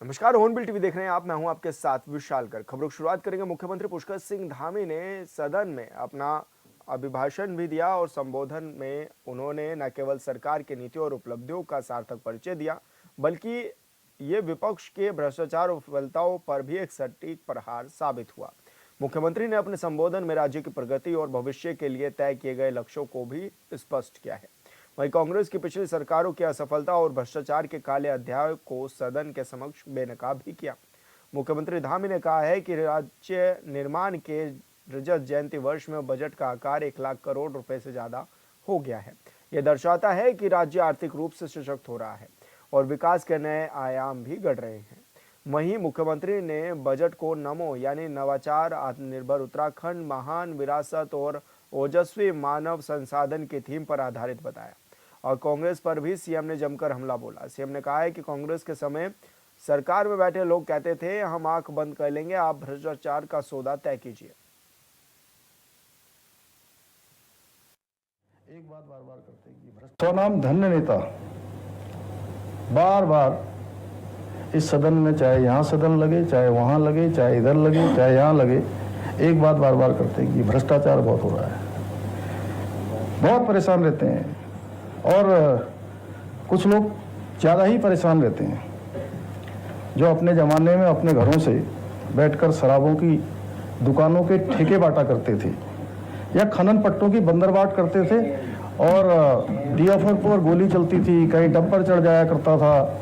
नमस्कार, hornbill TV देख रहे हैं आप। मैं हूं आपके साथ विशाल कर। खबरों की शुरुआत करेंगे। मुख्यमंत्री पुष्कर सिंह धामी ने सदन में अपना अभिभाषण भी दिया और संबोधन में उन्होंने न केवल सरकार की नीतियों और उपलब्धियों का सार्थक परिचय दिया, बल्कि ये विपक्ष के भ्रष्टाचार और विफलताओं पर भी एक सटीक प्रहार साबित हुआ। मुख्यमंत्री ने अपने संबोधन में राज्य की प्रगति और भविष्य के लिए तय किए गए लक्ष्यों को भी स्पष्ट किया है। वहीं कांग्रेस की पिछली सरकारों की असफलता और भ्रष्टाचार के काले अध्याय को सदन के समक्ष बेनकाब भी किया। मुख्यमंत्री धामी ने कहा है कि राज्य निर्माण के रजत जयंती वर्ष में बजट का आकार 1 लाख करोड़ रुपए से ज्यादा हो गया है। यह दर्शाता है कि राज्य आर्थिक रूप से सशक्त हो रहा है और विकास के नए आयाम भी गढ़ रहे हैं। वहीं मुख्यमंत्री ने बजट को नमो यानी नवाचार, आत्मनिर्भर उत्तराखंड, महान विरासत और ओजस्वी मानव संसाधन की थीम पर आधारित बताया। और कांग्रेस पर भी सीएम ने जमकर हमला बोला। सीएम ने कहा है कि कांग्रेस के समय सरकार में बैठे लोग कहते थे हम आंख बंद कर लेंगे, आप भ्रष्टाचार का सौदा तय कीजिए। एक बात बार बार करते हैं कि स्वनाम धन्य नेता बार बार इस सदन में, चाहे यहाँ सदन लगे, चाहे वहाँ लगे, चाहे इधर लगे, चाहे यहाँ लगे, एक बात बार बार करते हैं कि भ्रष्टाचार बहुत हो रहा है, बहुत परेशान रहते हैं। और कुछ लोग ज़्यादा ही परेशान रहते हैं, जो अपने ज़माने में अपने घरों से बैठकर शराबों की दुकानों के ठेके बांटा करते थे या खनन पट्टों की बंदरबाट करते थे और डीएफआर पर गोली चलती थी, कहीं डंपर चढ़ जाया करता था।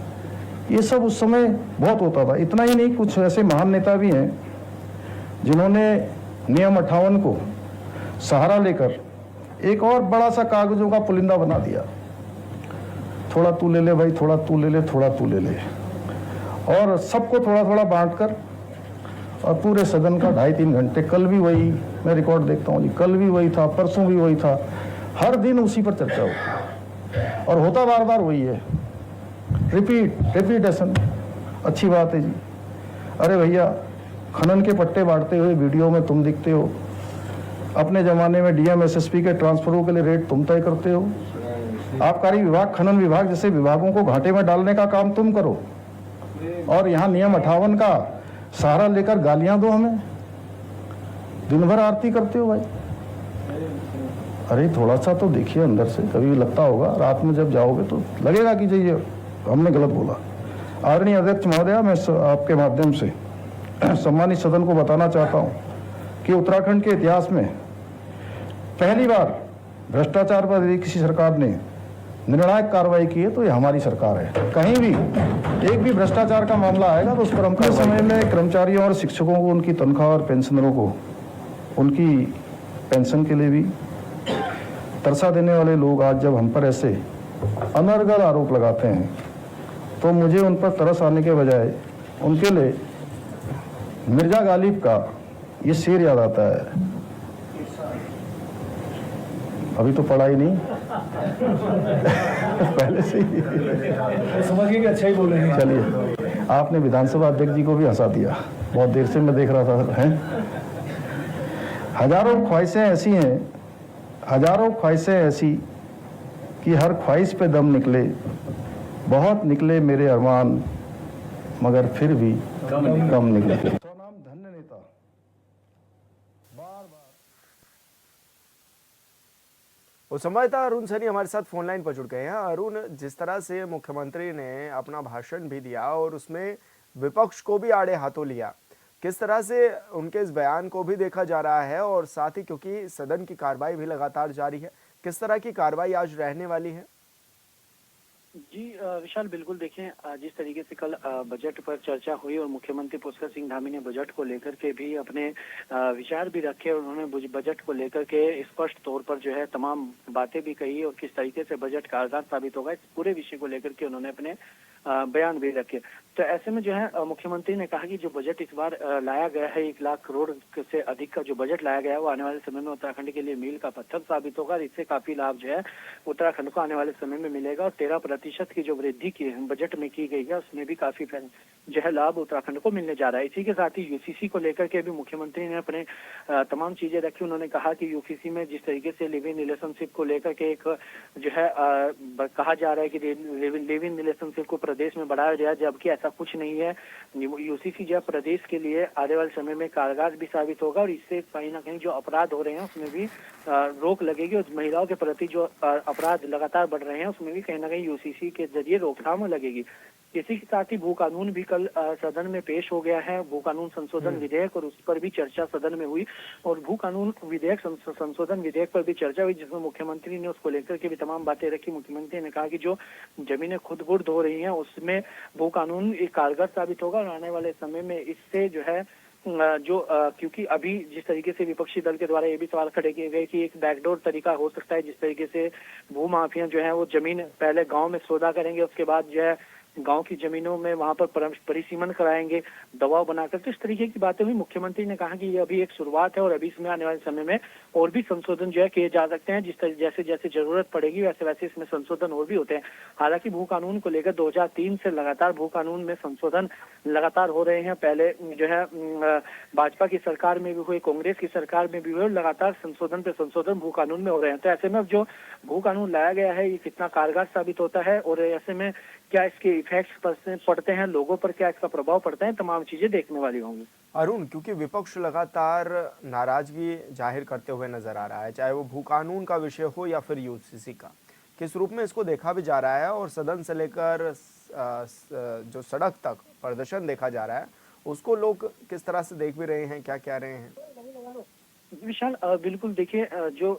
ये सब उस समय बहुत होता था। इतना ही नहीं, कुछ ऐसे महान नेता भी हैं जिन्होंने नियम 58 को सहारा लेकर एक और बड़ा सा कागजों का पुलिंदा बना दिया। थोड़ा तू ले ले भाई, थोड़ा तू ले ले, थोड़ा तू ले ले, और सबको थोड़ा थोड़ा बांटकर और पूरे सदन का 2.5-3 घंटे, कल भी वही, मैं रिकॉर्ड देखता हूँ जी, कल भी वही था, परसों भी वही था, हर दिन उसी पर चर्चा होती और होता बार बार वही है, रिपीटेशन। अच्छी बात है जी। अरे भैया, खनन के पट्टे बांटते हुए वीडियो में तुम दिखते हो, अपने ज़माने में डीएम एसएसपी के ट्रांसफरों के लिए रेट तुम तय करते हो, आबकारी विभाग, खनन विभाग जैसे विभागों को घाटे में डालने का काम तुम करो, और यहाँ नियम 58 का सहारा लेकर गालियां दो हमें, दिन भर आरती करते हो भाई। अरे थोड़ा सा तो देखिए अंदर से, कभी लगता होगा, रात में जब जाओगे तो लगेगा कि ये हमने गलत बोला। आदरणीय अध्यक्ष महोदय, मैं आपके माध्यम से सम्मानित सदन को बताना चाहता हूँ कि उत्तराखंड के इतिहास में पहली बार भ्रष्टाचार पर यदि किसी सरकार ने निर्णायक कार्रवाई की है तो ये हमारी सरकार है। कहीं भी एक भी भ्रष्टाचार का मामला आएगा तो उस पर हम समय में कर्मचारियों और शिक्षकों को, उनकी तनख्वाह और पेंशनरों को, उनकी पेंशन के लिए भी तरसा देने वाले लोग आज जब हम पर ऐसे अनर्गल आरोप लगाते हैं तो मुझे उन पर तरस आने के बजाय उनके लिए मिर्जा गालिब का ये शेर याद आता है। अभी तो पढ़ा ही नहीं पहले से ही समझिए कि अच्छा ही बोल रहे हैं। चलिए, आपने विधानसभा अध्यक्ष जी को भी हंसा दिया, बहुत देर से मैं देख रहा था। हैं हजारों ख्वाहिशें ऐसी हैं, हजारों ख्वाहिशें ऐसी कि हर ख्वाहिश पे दम निकले, बहुत निकले मेरे अरमान, मगर फिर भी कम निकले। स्वनाम धन्य नेता बार बार। वो संवाददाता अरुण सैनी हमारे साथ फोन लाइन पर जुड़ गए हैं। अरुण, जिस तरह से मुख्यमंत्री ने अपना भाषण भी दिया और उसमें विपक्ष को भी आड़े हाथों लिया, किस तरह से उनके इस बयान को भी देखा जा रहा है, और साथ ही क्योंकि सदन की कार्रवाई भी लगातार जारी है, किस तरह की कार्रवाई आज रहने वाली है? जी विशाल, बिल्कुल देखें, जिस तरीके से कल बजट पर चर्चा हुई और मुख्यमंत्री पुष्कर सिंह धामी ने बजट को लेकर के भी अपने विचार भी रखे और उन्होंने बजट को लेकर के स्पष्ट तौर पर जो है तमाम बातें भी कही और किस तरीके से बजट कारगर साबित होगा, इस पूरे विषय को लेकर के उन्होंने अपने बयान भी रखे। तो ऐसे में जो है मुख्यमंत्री ने कहा कि जो बजट इस बार लाया गया है, 1 लाख करोड़ से अधिक का जो बजट लाया गया है, वो आने वाले समय में उत्तराखंड के लिए मील का पत्थर साबित होगा और इससे काफी लाभ जो है उत्तराखंड को आने वाले समय में मिलेगा। और 13% की जो वृद्धि की बजट में की गई है, उसमें भी काफी जो है लाभ उत्तराखंड को मिलने जा रहा है। इसी के साथ ही यूसीसी को लेकर के भी मुख्यमंत्री ने अपने तमाम चीजें रखी। उन्होंने कहा कि यूसीसी में जिस तरीके से लिव इन रिलेशनशिप को लेकर के एक जो है कहा जा रहा है कि लिव इन रिलेशनशिप को प्रदेश में बढ़ाया जाए, जबकि ऐसा कुछ नहीं है। यूसीसी जो है प्रदेश के लिए आने वाले समय में कारगर भी साबित होगा और इससे कहीं ना कहीं जो अपराध हो रहे हैं उसमें भी रोक लगेगी और महिलाओं के प्रति जो अपराध लगातार बढ़ रहे हैं उसमें भी कहीं ना कहीं यूसीसी के जरिए रोकथाम लगेगी। इसी के साथ ही भू कानून भी कल सदन में पेश हो गया है, भू कानून संशोधन विधेयक, और उस पर भी चर्चा सदन में हुई और भू कानून विधेयक संशोधन विधेयक पर भी चर्चा हुई, जिसमें मुख्यमंत्री ने उसको लेकर के भी तमाम बातें रखी। मुख्यमंत्री ने कहा कि जो जमीनें खुद बुर्द हो रही हैं उसमें भू कानून एक कारगर साबित होगा और आने वाले समय में इससे जो है क्योंकि अभी जिस तरीके से विपक्षी दल के द्वारा ये भी सवाल खड़े किए गए कि एक बैकडोर तरीका हो सकता है, जिस तरीके से भू माफिया जो है वो जमीन पहले गांव में सौदा करेंगे, उसके बाद जो है गांव की जमीनों में वहां पर परिसीमन कराएंगे, दबाव बनाकर। तो इस तरीके की बातें हुई। मुख्यमंत्री ने कहा कि ये अभी एक शुरुआत है और अभी इसमें आने वाले समय में और भी संशोधन जो है किए जा सकते हैं, जैसे जैसे जरूरत पड़ेगी वैसे वैसे इसमें संशोधन और भी होते हैं। हालांकि भू कानून को लेकर 2003 से लगातार भू कानून में संशोधन लगातार हो रहे हैं। पहले जो है भाजपा की सरकार में भी हुए, कांग्रेस की सरकार में भी हुए और लगातार संशोधन पे संशोधन भू कानून में हो रहे हैं। तो ऐसे में अब जो भू कानून लाया गया है ये कितना कारगर साबित होता है और ऐसे में क्या इसके इफेक्ट्स पड़ते हैं लोगों पर, क्या इसका प्रभाव पड़ता है, तमाम चीजें देखने वाली होंगी। अरुण, क्योंकि विपक्ष लगातार नाराजगी जाहिर करते हुए नजर आ रहा है, चाहे वो भू कानून का विषय हो या फिर यूसीसी का, किस रूप में इसको देखा भी जा रहा है और सदन से लेकर जो सड़क तक प्रदर्शन देखा जा रहा है उसको लोग किस तरह से देख भी रहे हैं, क्या कह रहे हैं? विशाल, बिल्कुल देखिए, जो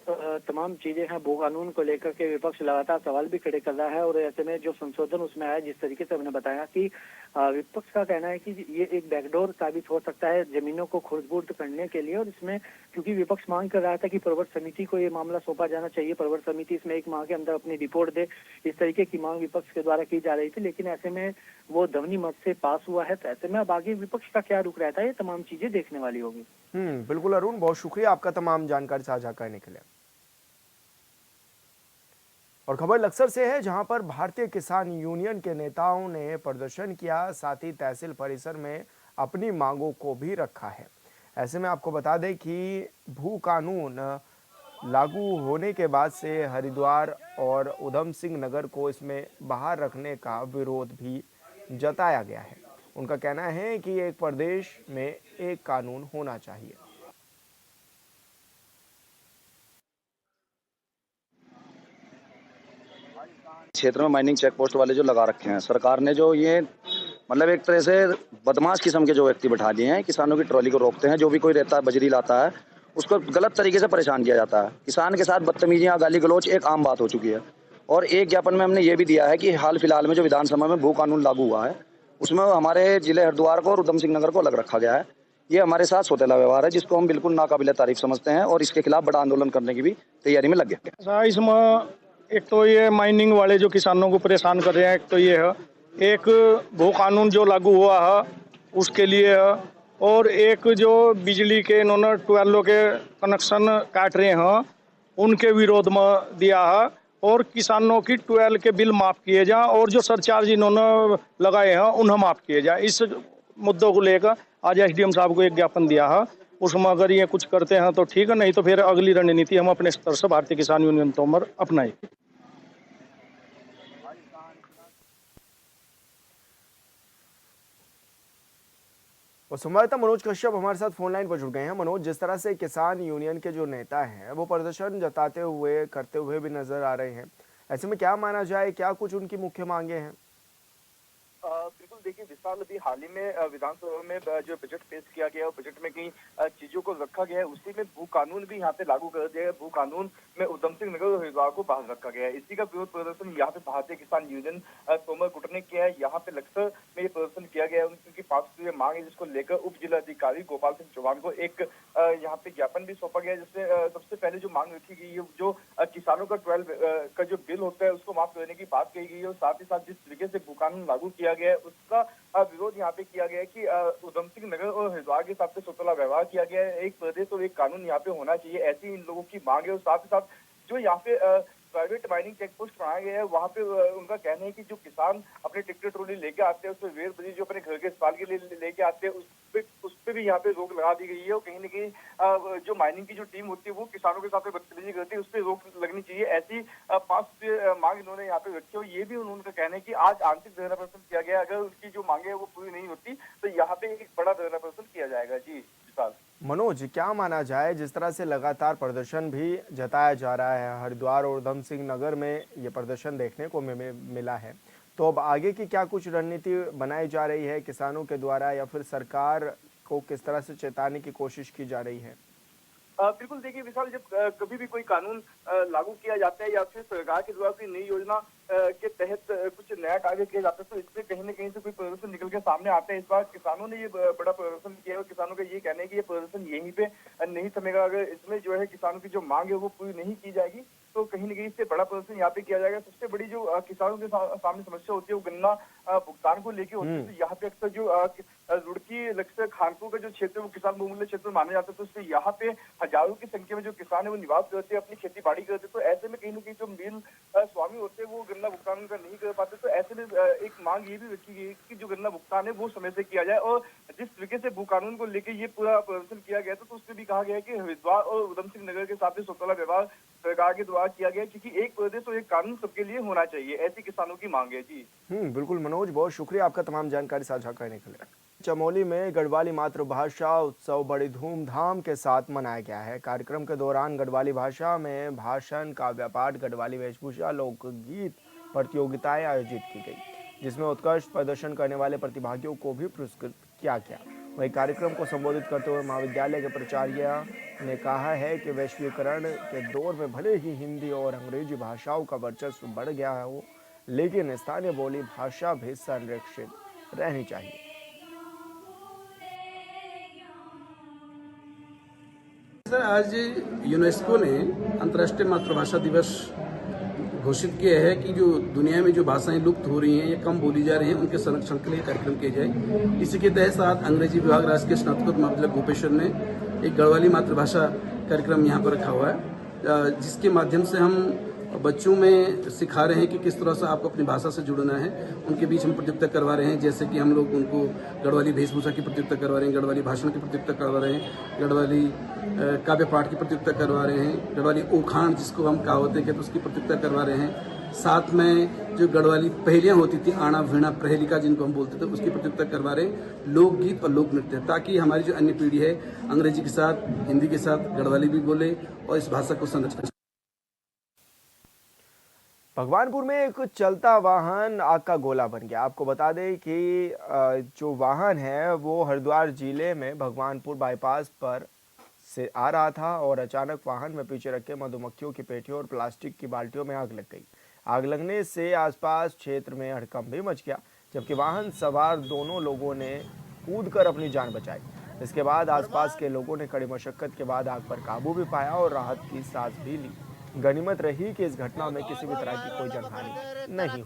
तमाम चीजें हैं भू कानून को लेकर के विपक्ष लगातार सवाल भी खड़े कर रहा है और ऐसे में जो संशोधन उसमें आया, जिस तरीके से हमने बताया कि विपक्ष का कहना है कि ये एक बैकडोर साबित हो सकता है जमीनों को खुर्द-बुर्द करने के लिए। और इसमें क्योंकि विपक्ष मांग कर रहा था कि प्रवर समिति को ये मामला सौंपा जाना चाहिए, प्रवर समिति इसमें एक माह के अंदर अपनी रिपोर्ट दे, इस तरीके की मांग विपक्ष के द्वारा की जा रही थी, लेकिन ऐसे में वो ध्वनि मत से पास हुआ है। तो ऐसे में अब आगे विपक्ष का क्या रुख रहता है ये तमाम चीजें देखने वाली होगी। बिल्कुल अरुण, बहुत शुक्रिया आपका तमाम जानकारी साझा करने के लिए। और खबर लक्सर से है, जहां पर भारतीय किसान यूनियन के नेताओं ने प्रदर्शन किया, साथ ही तहसील परिसर में अपनी मांगों को भी रखा है। ऐसे में आपको बता दें कि भू कानून लागू होने के बाद से हरिद्वार और उधम सिंह नगर को इसमें बाहर रखने का विरोध भी जताया गया है। उनका कहना है कि एक प्रदेश में एक कानून होना चाहिए। क्षेत्र में माइनिंग चेक पोस्ट वाले जो लगा रखे हैं, सरकार ने जो ये मतलब एक तरह से बदमाश किस्म के जो व्यक्ति बैठा दिए हैं, किसानों की ट्रॉली को रोकते हैं, जो भी कोई रेता बजरी लाता है उसको गलत तरीके से परेशान किया जाता है। किसान के साथ बदतमीजियां, गाली गलौज एक आम बात हो चुकी है। और एक ज्ञापन में हमने ये भी दिया है कि हाल फिलहाल में जो विधानसभा में भू कानून लागू हुआ है उसमें हमारे जिले हरिद्वार को और उधम सिंह नगर को अलग रखा गया है। ये हमारे साथ सौतेला व्यवहार है, जिसको हम बिल्कुल नाकाबिले तारीफ समझते हैं और इसके खिलाफ बड़ा आंदोलन करने की भी तैयारी में लगे। इसमें एक तो ये माइनिंग वाले जो किसानों को परेशान कर रहे हैं, एक तो ये है, एक भू कानून जो लागू हुआ है उसके लिए है, और एक जो बिजली के इन्होंने ट्वेल्व के कनेक्शन काट रहे हैं उनके विरोध में दिया है, और किसानों की ट्वेल्व के बिल माफ किए जाए और जो सरचार्ज इन्होंने लगाए हैं उन्हें माफ किए जाए। इस मुद्दों को लेकर आज एसडीएम साहब को एक ज्ञापन दिया है। उसमें अगर ये कुछ करते हैं तो ठीक है, नहीं तो फिर अगली रणनीति हम अपने स्तर से भारतीय किसान यूनियन तोमर अपनाएंगे। और संवाददाता मनोज कश्यप हमारे साथ फोन लाइन पर जुड़ गए हैं। मनोज, जिस तरह से किसान यूनियन के जो नेता हैं वो प्रदर्शन जताते हुए करते हुए भी नजर आ रहे हैं, ऐसे में क्या माना जाए, क्या कुछ उनकी मुख्य मांगे हैं? बिल्कुल देखिए विशाल, अभी हाल ही में विधानसभा में जो बजट पेश किया गया और बजट में कई चीजों को रखा गया है, उसी में भू कानून भी यहाँ पे लागू कर दिया है। भू कानून में उधम सिंह नगर और हरिद्वार को बाहर रखा गया है। इसी का विरोध प्रदर्शन यहाँ पे भारतीय किसान यूनियन तोमर गुट ने किया है। यहाँ पे लक्सर में ये प्रदर्शन किया गया है। उनकी 5 सूत्रीय मांग है, जिसको लेकर उप जिलाधिकारी गोपाल सिंह चौहान को एक यहाँ पे ज्ञापन भी सौंपा गया है, जिसमें सबसे पहले जो मांग रखी गई है जो किसानों का 12 का जो बिल होता है उसको माफ करने की बात कही गई है, और साथ ही साथ जिस तरीके से भू कानून लागू किया गया है उसका विरोध यहाँ पे किया गया है कि उधम सिंह नगर और हरिद्वार के साथ सौतेला व्यवहार किया गया है। एक प्रदेश और एक कानून यहाँ पे होना चाहिए, ऐसी इन लोगों की मांग है। और साथ ही साथ जो यहाँ पे प्राइवेट माइनिंग चेक पोस्ट बनाया गया है, वहाँ पे उनका कहना है कि जो किसान अपने ट्रैक्टर ट्रॉली लेके आते हैं, उसमें वेर बजी जो अपने घर के इस्तेमाल के लिए लेके आते हैं, उस पे भी यहाँ पे रोक लगा दी गई है। और कहीं ना कहीं जो माइनिंग की जो टीम होती है वो किसानों के साथ बदतमीजी करती है, उस पर रोक लगनी चाहिए, ऐसी 5 मांग इन्होंने यहाँ पे रखी और ये भी उनका कहना है कि आज आंतरिक धरना प्रदर्शन किया गया, अगर उनकी जो मांगे है वो पूरी नहीं होती तो यहाँ पे एक बड़ा धरना प्रदर्शन किया जाएगा। जी विशाल। मनोज, क्या माना जाए, जिस तरह से लगातार प्रदर्शन भी जताया जा रहा है, हरिद्वार और उधम सिंह नगर में ये प्रदर्शन देखने को मिला है, तो अब आगे की क्या कुछ रणनीति बनाई जा रही है किसानों के द्वारा, या फिर सरकार को किस तरह से चेताने की कोशिश की जा रही है? बिल्कुल देखिए विशाल, जब कभी भी कोई कानून लागू किया जाता है या फिर सरकार के द्वारा कोई नई योजना के तहत कुछ नया कार्य किया जाता है तो इसमें कहीं न कहीं से कोई प्रदर्शन निकल के सामने आता है। इस बार किसानों ने ये बड़ा प्रदर्शन किया है और किसानों का ये कहना है कि ये प्रदर्शन यहीं पे नहीं थमेगा। अगर इसमें जो है किसानों की जो मांग है वो पूरी नहीं की जाएगी तो कहीं न कहीं इससे बड़ा प्रदर्शन यहाँ पे किया जाएगा। सबसे बड़ी जो किसानों के सामने समस्या होती है वो गन्ना भुगतान को लेकर होती है। तो यहाँ पे अक्सर जो रुड़की लक्ष्य खानपुर का जो क्षेत्र वो किसान बहुमूल्य क्षेत्र माना जाता है, तो उससे यहाँ पे हजारों की संख्या में जो किसान है वो निवास करते हैं, अपनी खेती बाड़ी करते हैं। तो ऐसे में कहीं न कहीं जो मिल स्वामी होते हैं वो गन्ना भुगतान उनका नहीं कर पाते। तो ऐसे में एक मांग ये भी रखी गई कि जो गन्ना भुगतान है वो समय से किया जाए। और जिस तरीके से भू कानून को लेकर ये पूरा प्रदर्शन किया गया था तो उसमें भी कहा गया है कि हरिद्वार और उधम सिंह नगर के साथ स्वतंत्र व्यवहार सरकार के द्वारा किया गया, क्योंकि एक प्रदेश और एक कानून सबके लिए होना चाहिए, ऐसी किसानों की मांग है। जी बिल्कुल मनोज, बहुत शुक्रिया आपका तमाम जानकारी साझा करने के लिए। चमोली में गढ़वाली मातृभाषा उत्सव बड़ी धूमधाम के साथ मनाया गया है। कार्यक्रम के दौरान गढ़वाली भाषा में भाषण, काव्य पाठ, गढ़वाली वेशभूषा, लोकगीत प्रतियोगिताएं आयोजित की गई, जिसमें उत्कृष्ट प्रदर्शन करने वाले प्रतिभागियों को भी पुरस्कृत किया गया। वही कार्यक्रम को संबोधित करते हुए महाविद्यालय के प्राचार्य ने कहा है कि वैश्वीकरण के दौर में भले ही हिंदी और अंग्रेजी भाषाओं का वर्चस्व बढ़ गया हो, लेकिन स्थानीय बोली भाषा भी संरक्षित रहनी चाहिए। आज यूनेस्को ने अंतर्राष्ट्रीय मातृभाषा दिवस घोषित किया है कि जो दुनिया में जो भाषाएं लुप्त हो रही हैं या कम बोली जा रही हैं उनके संरक्षण के लिए कार्यक्रम किए जाए। इसी के तहत साथ अंग्रेजी विभाग राजकीय स्नातकोत्तर महाविद्यालय गोपेश्वर ने एक गढ़वाली मातृभाषा कार्यक्रम यहाँ पर रखा हुआ है, जिसके माध्यम से हम बच्चों में सिखा रहे हैं कि किस तरह से आपको अपनी भाषा से जुड़ना है। उनके बीच हम प्रतियोगिता करवा रहे हैं, जैसे कि हम लोग उनको गढ़वाली वेशभूषा की प्रतियोगिता करवा रहे हैं, गढ़वाली भाषण की प्रतियोगिता करवा रहे हैं, गढ़वाली काव्य पाठ की प्रतियोगिता करवा रहे हैं, गढ़वाली ओखाण जिसको हम कहावतें कहते हैं उसकी प्रतियोगिता करवा रहे हैं। साथ में जो गढ़वाली पहेलियाँ होती थी, आना वीणा प्रहेलिका जिनको हम बोलते थे, उसकी प्रतियोगिता करवा रहे हैं, लोकगीत और लोक नृत्य, ताकि हमारी जो अन्य पीढ़ी है अंग्रेजी के साथ, हिंदी के साथ गढ़वाली भी बोले और इस भाषा को संरक्षण। भगवानपुर में एक चलता वाहन आग का गोला बन गया। आपको बता दें कि जो वाहन है वो हरिद्वार जिले में भगवानपुर बाईपास पर से आ रहा था और अचानक वाहन में पीछे रखे मधुमक्खियों की पेटियों और प्लास्टिक की बाल्टियों में आग लग गई। आग लगने से आसपास क्षेत्र में हड़कंप भी मच गया, जबकि वाहन सवार दोनों लोगों ने कूदकर अपनी जान बचाई। इसके बाद आसपास के लोगों ने कड़ी मशक्कत के बाद आग पर काबू भी पाया और राहत की सांस भी ली। गनीमत रही कि इस घटना में किसी भी तरह की कोई जनहानि नहीं हुई।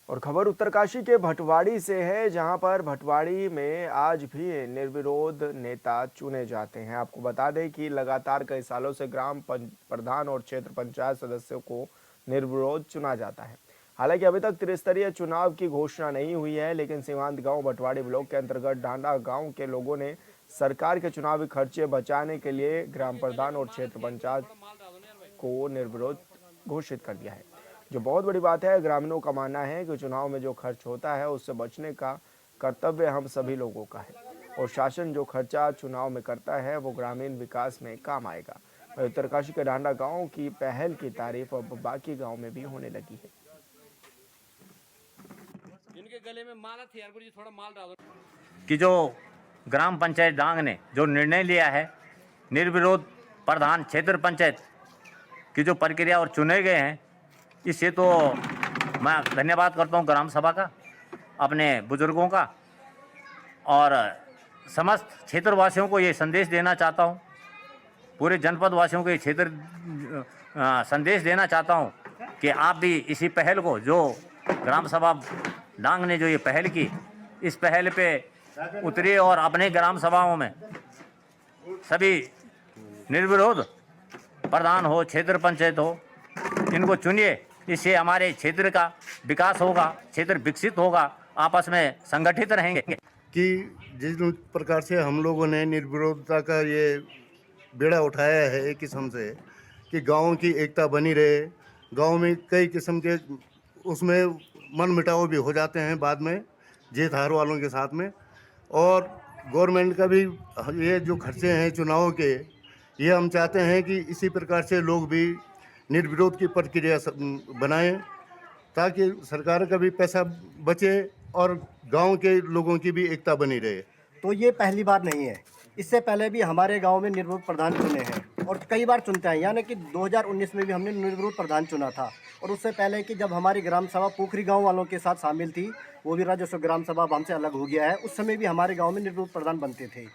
और खबर उत्तरकाशी के भटवाड़ी से है, जहां पर भटवाड़ी में आज भी निर्विरोध नेता चुने जाते हैं। आपको बता दें कि लगातार कई सालों से ग्राम प्रधान और क्षेत्र पंचायत सदस्यों को निर्विरोध चुना जाता है। हालांकि अभी तक त्रिस्तरीय चुनाव की घोषणा नहीं हुई है, लेकिन सीमांत गांव भटवाड़ी ब्लॉक के अंतर्गत डांडा गांव के लोगों ने सरकार के चुनावी खर्चे बचाने के लिए ग्राम प्रधान और क्षेत्र पंचायत को निर्विरोध घोषित कर दिया है, जो बहुत बड़ी बात है। ग्रामीणों का मानना है कि चुनाव में जो खर्च होता है उससे बचने का कर्तव्य हम सभी लोगों का है, और शासन जो खर्चा चुनाव में करता है वो ग्रामीण विकास में काम आएगा। उत्तरकाशी के डांडा गांव की पहल की तारीफ अब बाकी गांव में भी होने लगी है। इनके गले में माला थी यार, थोड़ा माल डालो कि जो ग्राम पंचायत डांग ने जो निर्णय लिया है निर्विरोध प्रधान क्षेत्र पंचायत की जो प्रक्रिया और चुने गए हैं, इससे तो मैं धन्यवाद करता हूं ग्राम सभा का, अपने बुजुर्गों का, और समस्त क्षेत्रवासियों को ये संदेश देना चाहता हूं, पूरे जनपद वासियों को ये क्षेत्र संदेश देना चाहता हूं कि आप भी इसी पहल को, जो ग्राम सभा डांग ने जो ये पहल की, इस पहल पे उतरिए और अपने ग्राम सभाओं में सभी निर्विरोध प्रधान हो, क्षेत्र पंचायत हो, इनको चुनिए इससे हमारे क्षेत्र का विकास होगा, क्षेत्र विकसित होगा, आपस में संगठित रहेंगे। कि जिस प्रकार से हम लोगों ने निर्विरोधता का ये बेड़ा उठाया है एक किस्म से कि गाँव की एकता बनी रहे। गाँव में कई किस्म के उसमें मन मिटाव भी हो जाते हैं बाद में जीत हार वालों के साथ में। और गवर्नमेंट का भी ये जो खर्चे हैं चुनाव के, ये हम चाहते हैं कि इसी प्रकार से लोग भी निर्विरोध की प्रक्रिया बनाएं ताकि सरकार का भी पैसा बचे और गांव के लोगों की भी एकता बनी रहे। तो ये पहली बार नहीं है, इससे पहले भी हमारे गांव में निर्विरोध प्रधान चुने हैं और कई बार चुनते हैं। यानी कि 2019 में भी हमने निर्विरोध प्रधान चुना था और उससे पहले कि जब हमारी ग्राम सभा पोखरी गांव वालों के साथ शामिल थी, वो भी राजस्व ग्राम सभा अब हमसे अलग हो गया है, उस समय भी हमारे गाँव में निर्विरोध प्रधान बनते थे।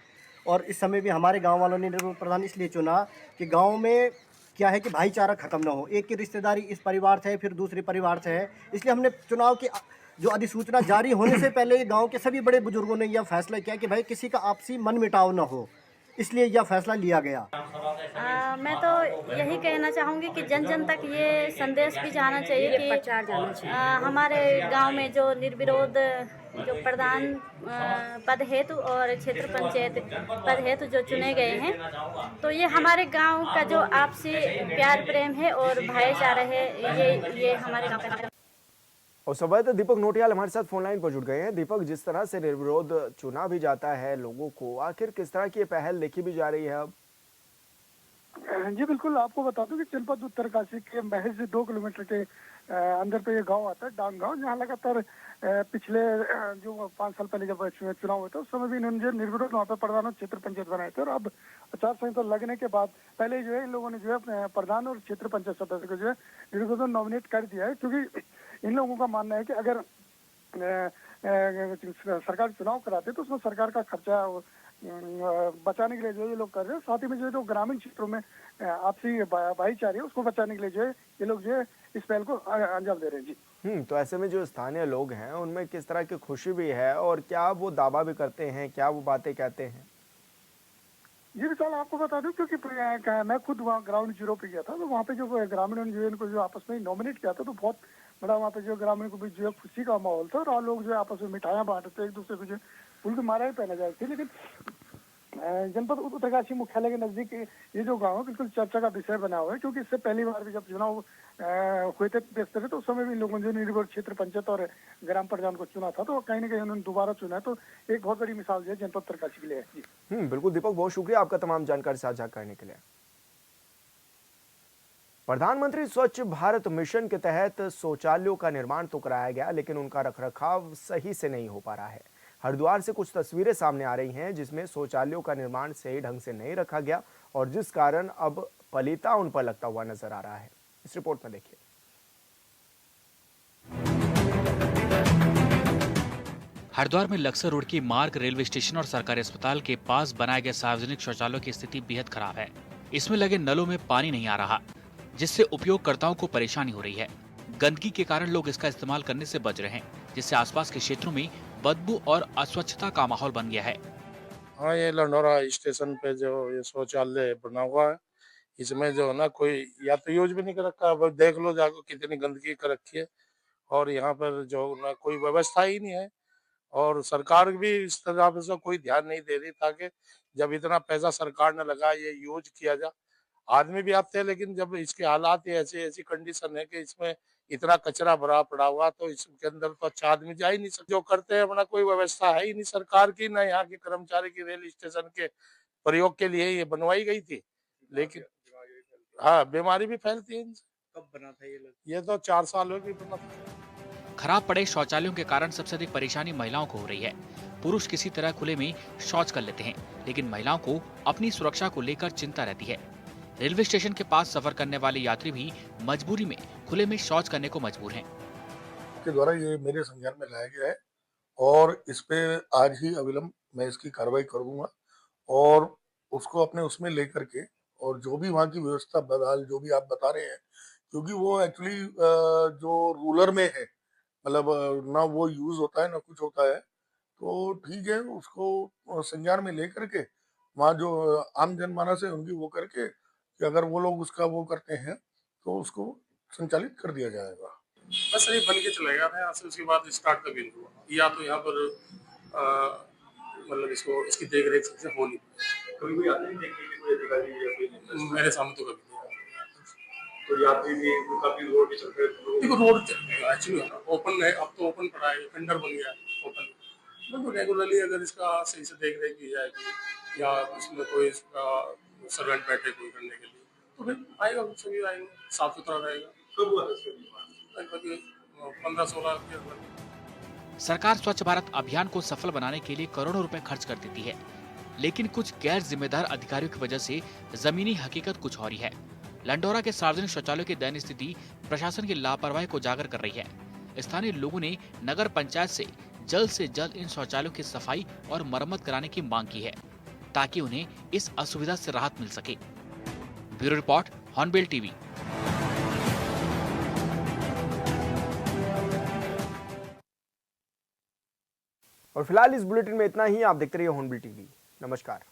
और इस समय भी हमारे गाँव वालों ने निर्विरोध प्रधान इसलिए चुना कि गाँव में क्या है कि भाईचारा खत्म ना हो। एक की रिश्तेदारी इस परिवार से है, फिर दूसरे परिवार से है, इसलिए हमने चुनाव की जो अधिसूचना जारी होने से पहले गांव के सभी बड़े बुजुर्गों ने यह फैसला किया कि भाई किसी का आपसी मन मिटाव ना हो, इसलिए यह फैसला लिया गया। मैं तो यही कहना चाहूँगी कि जन जन तक ये संदेश भी जाना चाहिए कि हमारे गांव में जो निर्विरोध जो प्रधान पद हेतु और क्षेत्र पंचायत पद हेतु जो चुने गए हैं, तो ये हमारे गांव का जो आपसी प्यार प्रेम है और भाईचारा है, ये हमारे गांव का। और संवाददाता दीपक नोटियाल हमारे साथ फोन लाइन पर जुड़ गए हैं। दीपक, जिस तरह से निर्विरोध चुना भी जाता है लोगों को, आखिर किस तरह की पहल देखी भी जा रही है अब? जी बिल्कुल, आपको बता दूं कि जनपद उत्तरकाशी के महज 2 किलोमीटर के अंदर पे ये गांव आता है, डांग गांव, जहां लगातार पिछले जो 5 साल पहले जब चुनाव हुआ था उस समय भी इन्होंने जो निर्विरोध वहाँ पे प्रधान और क्षेत्र पंचायत बनाए थे। और अब आचार संहिता लगने के बाद पहले जो है इन लोगों ने जो है प्रधान और क्षेत्र पंचायत सदस्य को जो है निर्विरोध नॉमिनेट कर दिया है, क्योंकि इन लोगों का मानना है कि अगर सरकार चुनाव कराते तो उसमें सरकार का खर्चा बचाने के लिए जो ये लोग कर रहे हैं। साथ ही में जो है तो ग्रामीण क्षेत्रों में आपसी भाईचारे उसको बचाने के लिए जो है ये लोग जो है इस पहल को अंजाम दे रहे हैं। जी तो ऐसे में जो स्थानीय लोग हैं उनमें किस तरह की खुशी भी है और क्या वो दावा भी करते हैं, क्या वो बातें कहते हैं? जी विशाल, आपको बता दूं क्योंकि मैं खुद वहाँ ग्राउंड जीरो पे गया था, तो वहाँ पे जो ग्रामीण जो इनको जो आपस में नॉमिनेट किया था तो बहुत बड़ा वहाँ पे जो ग्रामीण को भी जो है खुशी का माहौल था और लोग जो है आपस में मिठाइयाँ बांटते थे, एक दूसरे को जो फूल की माला भी पहना जाती थी। लेकिन जनपद उत्तरकाशी मुख्यालय के नजदीक ये जो गाँव है बिल्कुल चर्चा का विषय बना हुआ है, क्योंकि इससे पहली बार भी जब चुनाव हुए थे व्यस्त थे तो उस समय भी लोगों ने निर्विरोध क्षेत्र पंचायत और ग्राम प्रधान को चुना था, तो कहीं ना कहीं उन्होंने दोबारा चुना है, तो एक बहुत बड़ी मिसाल जो है जनपद उत्तरकाशी के लिए है। जी बिल्कुल दीपक, बहुत शुक्रिया आपका तमाम जानकारी साझा करने के लिए। प्रधानमंत्री स्वच्छ भारत मिशन के तहत शौचालयों का निर्माण तो कराया गया, लेकिन उनका रखरखाव सही से नहीं हो पा रहा है। हरिद्वार से कुछ तस्वीरें सामने आ रही हैं जिसमें शौचालयों का निर्माण सही ढंग से नहीं रखा गया और जिस कारण अब पलीता उन पर लगता हुआ नजर आ रहा है। इस रिपोर्ट में देखिए। हरिद्वार में लक्सर रोड की मार्ग रेलवे स्टेशन और सरकारी अस्पताल के पास बनाए गए सार्वजनिक शौचालयों की स्थिति बेहद खराब है। इसमें लगे नलों में पानी नहीं आ रहा, जिससे उपयोगकर्ताओं को परेशानी हो रही है। गंदगी के कारण लोग इसका इस्तेमाल करने से बच रहे हैं, जिससे आसपास के क्षेत्रों में बदबू और अस्वच्छता का माहौल बन गया है। हाँ, ये लंडोरा स्टेशन पे जो ये शौचालय बना हुआ है, इसमें जो है ना कोई या तो यूज भी नहीं कर रखा। अब देख लो जाकर कितनी गंदगी कर रखी है और यहाँ पर जो ना कोई व्यवस्था ही नहीं है और सरकार भी इस तरह से कोई ध्यान नहीं दे रही, ताकि जब इतना पैसा सरकार ने लगा ये यूज किया जा। आदमी भी आते हैं, लेकिन जब इसके हालात ही ऐसी कंडीशन है कि इसमें इतना कचरा भरा पड़ा हुआ, तो इसके अंदर तो अच्छा आदमी जा ही नहीं सकता। जो करते हैं अपना कोई व्यवस्था है ही नहीं सरकार की, ना यहाँ के कर्मचारी की। रेल स्टेशन के प्रयोग के लिए ये बनवाई गई थी, लेकिन हाँ बीमारी भी फैलती है इनसे। कब बना था ये तो 4 साल हो गए बना था। खराब पड़े शौचालयों के कारण सबसे अधिक परेशानी महिलाओं को हो रही है। पुरुष किसी तरह खुले में शौच कर लेते हैं, लेकिन महिलाओं को अपनी सुरक्षा को लेकर चिंता रहती है। रेलवे स्टेशन के पास सफर करने वाले यात्री भी मजबूरी में खुले में शौच करने को मजबूर हैं। के द्वारा ये मेरे संज्ञान में लाया गया है और इस पे आज ही अविलंब मैं इसकी कार्रवाई करूंगा और उसको अपने उसमें लेकर के, और जो भी वहाँ की व्यवस्था बदहाल जो भी आप बता रहे हैं, क्योंकि वो एक्चुअली जो रूलर में है, मतलब ना वो यूज होता है ना कुछ होता है, तो ठीक है उसको संज्ञान में लेकर के वहाँ जो आम जनमानस है उनकी वो करके कि अगर वो लोग उसका वो करते हैं तो उसको संचालित कर दिया जाएगा। बस ये बन के चला गया था यहाँ से, उसके बाद स्टार्ट का बिल हुआ, या तो यहाँ पर मतलब इसको इसकी देख रेख से हो नहीं, कभी भी आते नहीं देखने के कोई अधिकारी या कोई मेरे सामने तो कभी नहीं आया। तो यात्री भी काफी रोड भी चलते हैं, देखो रोड एक्चुअली ओपन है, अब तो ओपन पड़ा है, टेंडर बन गया ओपन, तो रेगुलरली अगर इसका सही से देख रेख की जाएगी या इसमें कोई सर्वेंट बैठे कोई करने के लिए, तो फिर आएगा, सभी आएंगे, साफ सुथरा रहेगा। कब हुआ लगभग 15-16 सरकार स्वच्छ भारत अभियान को सफल बनाने के लिए करोड़ों रुपए खर्च कर देती है, लेकिन कुछ गैर जिम्मेदार अधिकारियों की वजह से जमीनी हकीकत कुछ और ही है। लंडौरा के सार्वजनिक शौचालयों की दयनीय स्थिति प्रशासन की लापरवाही को उजागर कर रही है। स्थानीय लोगों ने नगर पंचायत से जल्द इन शौचालयों की सफाई और मरम्मत कराने की मांग की है, ताकि उन्हें इस असुविधा से राहत मिल सके। Bureau report, hornbill TV. और फिलहाल इस बुलेटिन में इतना ही। आप देखते रहिए हॉर्नबिल टीवी। नमस्कार।